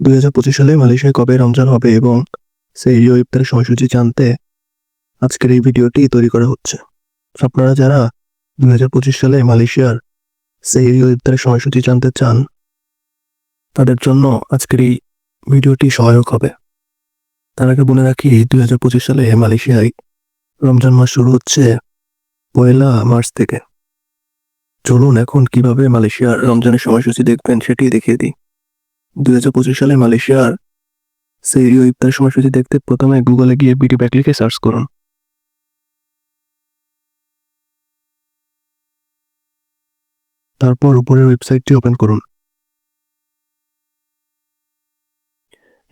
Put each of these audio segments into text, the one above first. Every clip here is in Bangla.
2025 সালে মালয়েশিয়ায় কবে রমজান হবে এবং সেই ইফতারের সময়সূচি জানতে আজকের এই ভিডিওটি তৈরি করা হচ্ছে। আপনারা যারা 2025 সালে মালয়েশিয়ার সেই ইফতারের সময়সূচি জানতে চান তাদের জন্য আজকের এই ভিডিওটি সহায়ক হবে। তার আগে বলে রাখি 2025 সালে মালয়েশিয়ায় রমজান মাস শুরু হচ্ছে 1 মার্চ থেকে। চলুন এখন কিভাবে মালয়েশিয়ার রমজানের সময়সূচি দেখবেন সেটি দেখিয়ে দিই। 2025 সালে মালয়েশিয়ার সেই ইফতারের সময়সূচি দেখতে প্রথমে গুগলে গিয়ে বিডি ব্যাক লিখে সার্চ করুন। তারপর উপরের ওয়েবসাইটটি ওপেন করুন।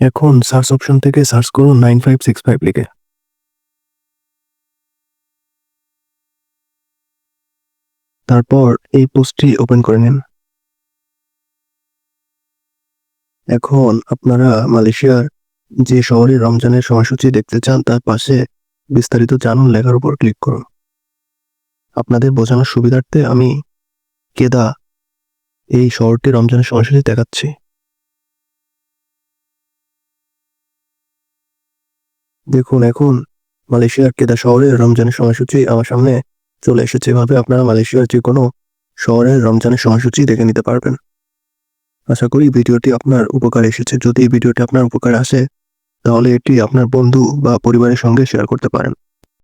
এখন সার্চ অপশন থেকে সার্চ করুন 9565 লিখে। তারপর এই পোস্টটি ওপেন করে নিন। এখন আপনারা মালয়েশিয়ার যে শহরে রমজানের সময়সূচি দেখতে চান তার পাশে বিস্তারিত জানুন লেখার উপর ক্লিক করুন। আপনাদের বোঝানোর সুবিধার্থে আমি কেদা এই শহরটি রমজানের সময়সূচি দেখাচ্ছি। দেখুন এখন মালয়েশিয়ার কেদা শহরের রমজানের সময়সূচি আমার সামনে চলে এসেছে। এভাবে আপনারা মালয়েশিয়ার যে কোনো শহরের রমজানের সময়সূচি দেখে নিতে পারবেন। আশা করি ভিডিওটি আপনার উপকারে এসেছে। যদি ভিডিওটি আপনার উপকারে আসে তাহলে এটি আপনার বন্ধু বা পরিবারের সঙ্গে শেয়ার করতে পারেন।